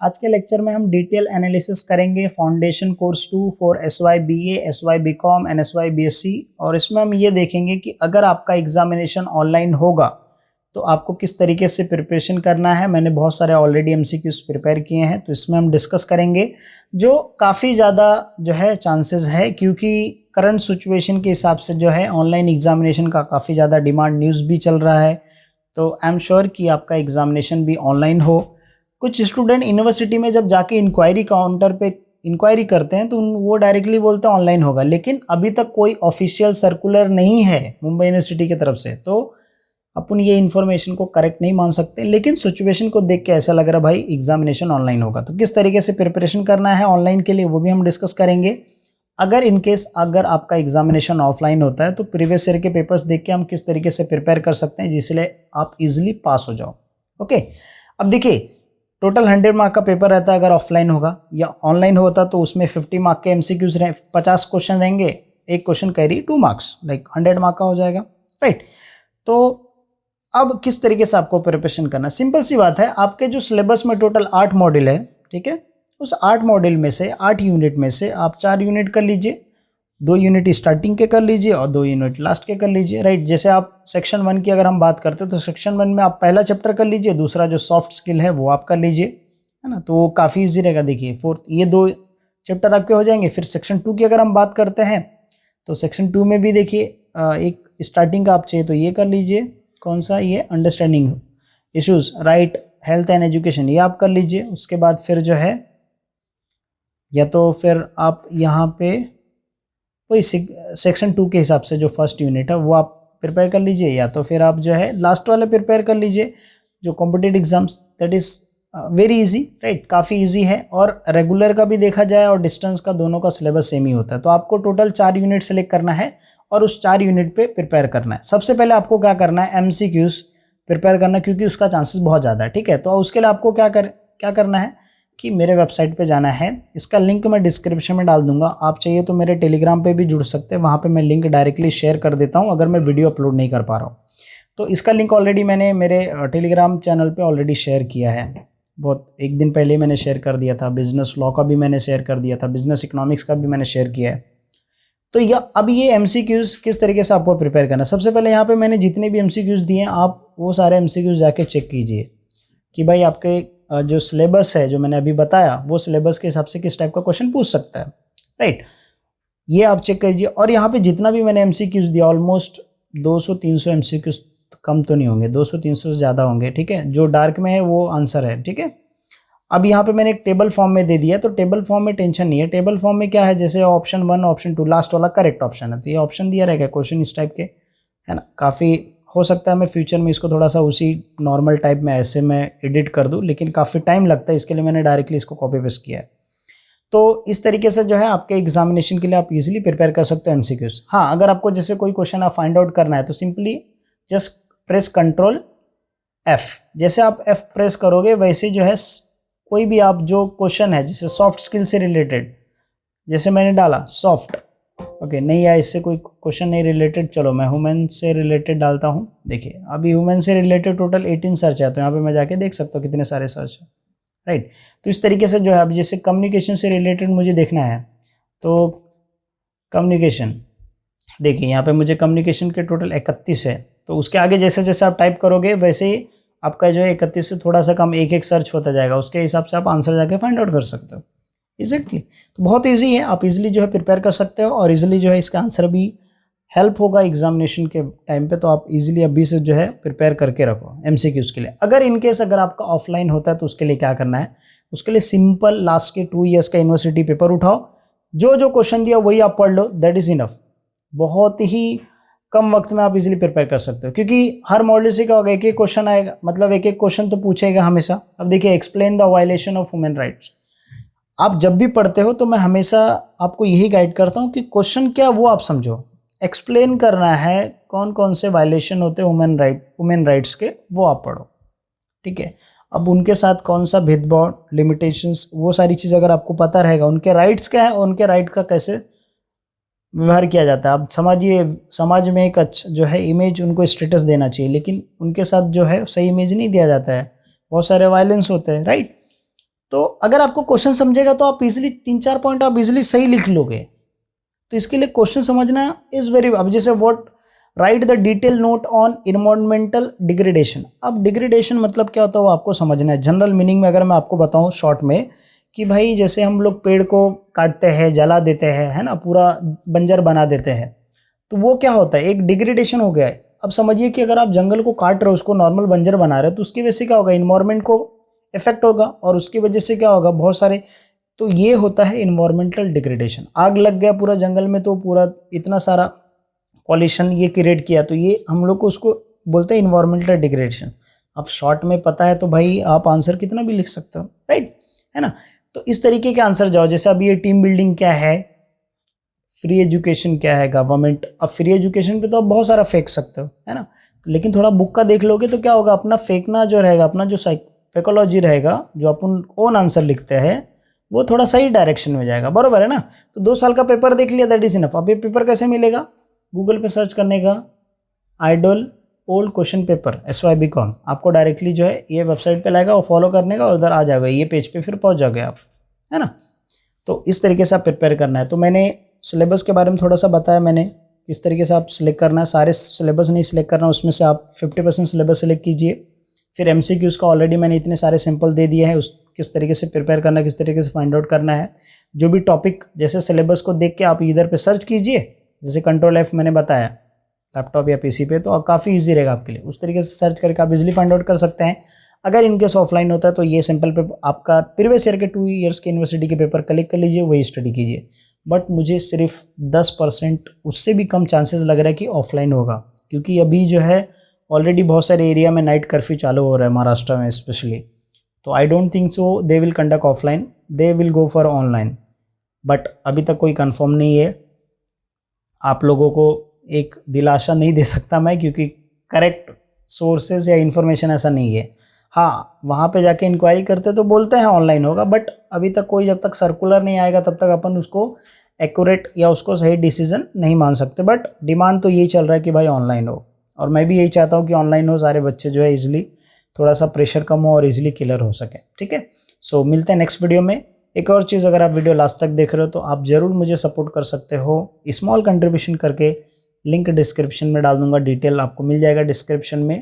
आज के लेक्चर में हम डिटेल एनालिसिस करेंगे foundation course 2 for SY BA, SY BCom and SY BSc। और इसमें हम ये देखेंगे कि अगर आपका एग्जामिनेशन ऑनलाइन होगा तो आपको किस तरीके से प्रिपरेशन करना है। मैंने बहुत सारे ऑलरेडी MCQs प्रिपेयर किए हैं, तो इसमें हम डिस्कस करेंगे जो काफ़ी ज़्यादा जो है चांसेस है, क्योंकि करंट सिचुएशन के हिसाब से जो है ऑनलाइन एग्जामिनेशन का काफ़ी ज़्यादा डिमांड, न्यूज़ भी चल रहा है। तो आई एम श्योर कि आपका एग्जामिनेशन भी ऑनलाइन हो। कुछ स्टूडेंट यूनिवर्सिटी में जब जाके इंक्वायरी काउंटर पे इंक्वायरी करते हैं तो वो डायरेक्टली बोलते हैं ऑनलाइन होगा, लेकिन अभी तक कोई ऑफिशियल सर्कुलर नहीं है मुंबई यूनिवर्सिटी की तरफ से, तो अपन ये इन्फॉर्मेशन को करेक्ट नहीं मान सकते। लेकिन सिचुएशन को देख के ऐसा लग रहा है भाई एग्जामिनेशन ऑनलाइन होगा, तो किस तरीके से प्रिपरेशन करना है ऑनलाइन के लिए वो भी हम डिस्कस करेंगे। अगर इनकेस अगर आपका एग्जामिनेशन ऑफलाइन होता है तो प्रीवियस ईयर के पेपर्स देख के हम किस तरीके से प्रिपेयर कर सकते हैं जिससे आप इजीली पास हो जाओ। ओके, अब देखिए टोटल 100 मार्क का पेपर रहता है अगर ऑफलाइन होगा, या ऑनलाइन होता तो उसमें 50 मार्क के MCQs रहे, 50 क्वेश्चन रहेंगे, एक question carry 2 marks, like 100 mark का हो जाएगा, राइट। तो अब किस तरीके से आपको प्रिपरेशन करना है, सिंपल सी बात है। आपके जो सिलेबस में टोटल 8 मॉड्यूल है, ठीक है, उस 8 मॉड्यूल में से 8 यूनिट में से आप 4 यूनिट कर लीजिए, 2 यूनिट स्टार्टिंग के कर लीजिए और 2 यूनिट लास्ट के कर लीजिए, राइट। जैसे आप सेक्शन 1 की अगर हम बात करते हैं तो सेक्शन 1 में आप पहला चैप्टर कर लीजिए, दूसरा जो सॉफ्ट स्किल है वो आप कर लीजिए, है ना, तो वो काफ़ी ईजी रहेगा। देखिए फोर्थ ये 2 चैप्टर आपके हो जाएंगे। फिर सेक्शन 2 की अगर हम बात करते हैं तो सेक्शन 2 में भी देखिए एक स्टार्टिंग का आप चाहिए तो ये कर लीजिए, कौन सा, ये understanding issues, right, health and education, ये आप कर लीजिए। उसके बाद फिर जो है या तो फिर आप यहाँ पे वही सेक्शन 2 के हिसाब से जो फर्स्ट यूनिट है वो आप प्रिपेयर कर लीजिए, या तो फिर आप जो है लास्ट वाले प्रिपेयर कर लीजिए जो competitive exams, that is very easy, right, काफ़ी इजी है। और रेगुलर का भी देखा जाए और डिस्टेंस का, दोनों का सिलेबस सेम ही होता है। तो आपको टोटल 4 यूनिट सेलेक्ट करना है और उस 4 यूनिट पे प्रिपेयर करना है। सबसे पहले आपको क्या करना है, MCQs प्रिपेयर करना, क्योंकि उसका चांसेस बहुत ज़्यादा है, ठीक है। तो उसके लिए आपको क्या करना है कि मेरे वेबसाइट पे जाना है, इसका लिंक मैं डिस्क्रिप्शन में डाल दूंगा। आप चाहिए तो मेरे टेलीग्राम पे भी जुड़ सकते हैं, वहाँ पे मैं लिंक डायरेक्टली शेयर कर देता हूँ अगर मैं वीडियो अपलोड नहीं कर पा रहा हूँ। तो इसका लिंक ऑलरेडी मैंने मेरे टेलीग्राम चैनल पे ऑलरेडी शेयर किया है, बहुत एक दिन पहले मैंने शेयर कर दिया था। बिजनेस लॉ का भी मैंने शेयर कर दिया था, बिजनेस इकोनॉमिक्स का भी मैंने शेयर किया है। तो अब ये MCQs किस तरीके से आपको प्रिपेयर करना है, सबसे पहले यहाँ पे मैंने जितने भी MCQs दिए हैं आप वो सारे MCQs जाके चेक कीजिए कि भाई आपके जो सिलेबस है जो मैंने अभी बताया वो सिलेबस के हिसाब से किस टाइप का क्वेश्चन पूछ सकता है, राइट, ये आप चेक कीजिए। और यहाँ पे जितना भी मैंने MCQs दिया ऑलमोस्ट 200-300 MCQs, कम तो नहीं होंगे, 200-300 से ज़्यादा होंगे, ठीक है। जो डार्क में है वो आंसर है, ठीक है। अब यहाँ पे मैंने एक टेबल फॉर्म में दे दिया, तो टेबल फॉर्म में टेंशन नहीं है। टेबल फॉर्म में क्या है, जैसे ऑप्शन 1 ऑप्शन 2 लास्ट वाला करेक्ट ऑप्शन है, तो ये ऑप्शन दिया रहेगा क्वेश्चन इस टाइप के, है ना। काफ़ी हो सकता है मैं फ्यूचर में इसको थोड़ा सा उसी नॉर्मल टाइप में ऐसे मैं एडिट कर दूं, लेकिन काफ़ी टाइम लगता है, इसके लिए मैंने डायरेक्टली इसको कॉपी पेस्ट किया है। तो इस तरीके से जो है आपके एग्जामिनेशन के लिए आप इजीली प्रिपेयर कर सकते हो MCQs। हाँ, अगर आपको जैसे कोई क्वेश्चन आप फाइंड आउट करना है तो सिंपली जस्ट प्रेस Ctrl+F, जैसे आप F प्रेस करोगे वैसे जो है कोई भी आप जो क्वेश्चन है जैसे सॉफ्ट स्किल से रिलेटेड, जैसे मैंने डाला सॉफ्ट, ओके, नहीं आया, इससे कोई क्वेश्चन नहीं रिलेटेड, चलो मैं ह्यूमन से रिलेटेड डालता हूँ। देखिए अभी ह्यूमन से रिलेटेड टोटल 18 सर्च है, तो यहाँ पे मैं जाके देख सकता हूँ कितने सारे सर्च है, राइट। तो इस तरीके से जो है, अब जैसे कम्युनिकेशन से रिलेटेड मुझे देखना है तो कम्युनिकेशन, देखिए यहाँ पे मुझे कम्युनिकेशन के टोटल 31 है, तो उसके आगे जैसे जैसे आप टाइप करोगे वैसे ही आपका जो है 31 से थोड़ा सा कम एक सर्च होता जाएगा, उसके हिसाब से आप आंसर जाके फाइंड आउट कर सकते हो एग्जैक्टली। तो बहुत इजी है, आप इजीली जो है प्रिपेयर कर सकते हो और इजीली जो है इसका आंसर भी हेल्प होगा एग्जामिनेशन के टाइम पे। तो आप इजीली अभी से जो है प्रिपेयर करके रखो MCQs के लिए। अगर इनकेस अगर आपका ऑफलाइन होता है तो उसके लिए क्या करना है, उसके लिए सिंपल लास्ट के 2 ईयर्स का यूनिवर्सिटी पेपर उठाओ, जो जो क्वेश्चन दिया वही आप पढ़ लो, दैट इज़ इनफ। बहुत ही कम वक्त में आप इजीली प्रिपेयर कर सकते हो, क्योंकि हर मॉड्यूल से क्या होगा, एक एक क्वेश्चन आएगा, मतलब एक एक क्वेश्चन तो पूछेगा हमेशा। अब देखिए explain the violation of human rights, आप जब भी पढ़ते हो तो मैं हमेशा आपको यही गाइड करता हूँ कि क्वेश्चन क्या वो आप समझो, एक्सप्लेन करना है कौन कौन से वायलेशन होते हैं ह्यूमन राइट्स के, वो आप पढ़ो, ठीक है। अब उनके साथ कौन सा भेदभाव, लिमिटेशंस, वो सारी चीज़ अगर आपको पता रहेगा, उनके राइट्स क्या है, उनके राइट का कैसे व्यवहार किया जाता है। आप समझिए समाज में एक जो है इमेज उनको स्टेटस देना चाहिए, लेकिन उनके साथ जो है सही इमेज नहीं दिया जाता है, बहुत सारे वायलेंस होते हैं, राइट। तो अगर आपको क्वेश्चन समझेगा तो आप इजीली 3-4 पॉइंट आप इजीली सही लिख लोगे। तो इसके लिए क्वेश्चन समझना इज वेरी, अब जैसे what right the detail note on environmental degradation. अब डिग्रेडेशन मतलब क्या होता है वो आपको समझना है। जनरल मीनिंग में अगर मैं आपको बताऊं शॉर्ट में कि भाई जैसे हम लोग पेड़ को काटते हैं, जला देते हैं, है ना, पूरा बंजर बना देते हैं, तो वो क्या होता है, एक डिग्रेडेशन हो गया है। अब समझिए कि अगर आप जंगल को काट रहे हो, उसको नॉर्मल बंजर बना रहे हो, तो उसकी वजह से क्या होगा, इन्वायरमेंट को इफेक्ट होगा, और उसकी वजह से क्या होगा, बहुत सारे, तो ये होता है इन्वायरमेंटल डिग्रेडेशन। आग लग गया पूरा जंगल में, तो पूरा इतना सारा पॉल्यूशन ये क्रिएट किया, तो ये हम लोग को उसको बोलते हैं इन्वायरमेंटल डिग्रेडेशन। अब शॉर्ट में पता है तो भाई आप आंसर कितना भी लिख सकते हो, राइट, है ना। तो इस तरीके के आंसर जाओ। जैसे अब ये टीम बिल्डिंग क्या है, फ्री एजुकेशन क्या है, गवर्नमेंट। अब फ्री एजुकेशन पे तो आप बहुत सारा फेंक सकते हो, है ना, लेकिन थोड़ा बुक का देख लोगे तो क्या होगा, अपना फेंकना जो रहेगा, अपना जो साइकोलॉजी रहेगा, जो अपन ओन आंसर लिखते हैं, वो थोड़ा सही डायरेक्शन में जाएगा, बरोबर है ना। तो 2 साल का पेपर देख लिया, दैट इज इनफ। अब ये पेपर कैसे मिलेगा, गूगल पे सर्च करने का, IDOL old question paper SYBCom, आपको डायरेक्टली जो है ये वेबसाइट पे लाएगा, और फॉलो करने का, उधर आ जाएगा ये पेज पे, फिर पहुंच जाओगे आप, है ना। तो इस तरीके से आप प्रिपेयर करना है। तो मैंने सिलेबस के बारे में थोड़ा सा बताया मैंने, किस तरीके से आप सिलेक्ट करना है। सारे सिलेबस नहीं सिलेक्ट करना, उसमें से आप 50% सिलेबस सिलेक्ट कीजिए। फिर MCQs का ऑलरेडी मैंने इतने सारे सिंपल दे दिए हैं, उस किस तरीके से प्रिपेयर करना है, किस तरीके से फाइंड आउट करना है। जो भी टॉपिक, जैसे सिलेबस को देख के आप इधर पे सर्च कीजिए, जैसे Ctrl+F मैंने बताया लैपटॉप या PC पे, तो काफ़ी ईजी रहेगा आपके लिए। उस तरीके से सर्च करके आप इजीली फाइंड आउट कर सकते हैं। अगर इनकेस ऑफलाइन होता है तो ये सिंपल पे आपका प्रीवियस ईयर के 2 इयर्स के यूनिवर्सिटी के पेपर कलेक्ट कर लीजिए, वही स्टडी कीजिए। बट मुझे सिर्फ 10%, उससे भी कम चांसेस लग रहा है कि ऑफलाइन होगा, क्योंकि अभी जो है ऑलरेडी बहुत सारे एरिया में नाइट कर्फ्यू चालू हो रहा है, महाराष्ट्र में स्पेशली। तो I don't think so they will conduct offline, they will go for online. But अभी तक कोई कंफर्म नहीं है, आप लोगों को एक दिलासा नहीं दे सकता मैं, क्योंकि करेक्ट सोर्सेज या इन्फॉर्मेशन ऐसा नहीं है। हाँ, वहाँ पे जाके इंक्वायरी करते तो बोलते हैं ऑनलाइन होगा, बट अभी तक कोई, जब तक सर्कुलर नहीं आएगा तब तक अपन उसको एक्यूरेट या उसको सही डिसीजन नहीं मान सकते। बट डिमांड तो यही चल रहा है कि भाई ऑनलाइन हो, और मैं भी यही चाहता हूँ कि ऑनलाइन हो, सारे बच्चे जो है इजीली, थोड़ा सा प्रेशर कम हो और इजीली क्लियर हो सके, ठीक है। सो मिलते हैं नेक्स्ट वीडियो में। एक और चीज़, अगर आप वीडियो लास्ट तक देख रहे हो तो आप ज़रूर मुझे सपोर्ट कर सकते हो स्मॉल कंट्रीब्यूशन करके। लिंक डिस्क्रिप्शन में डाल दूंगा, डिटेल आपको मिल जाएगा डिस्क्रिप्शन में।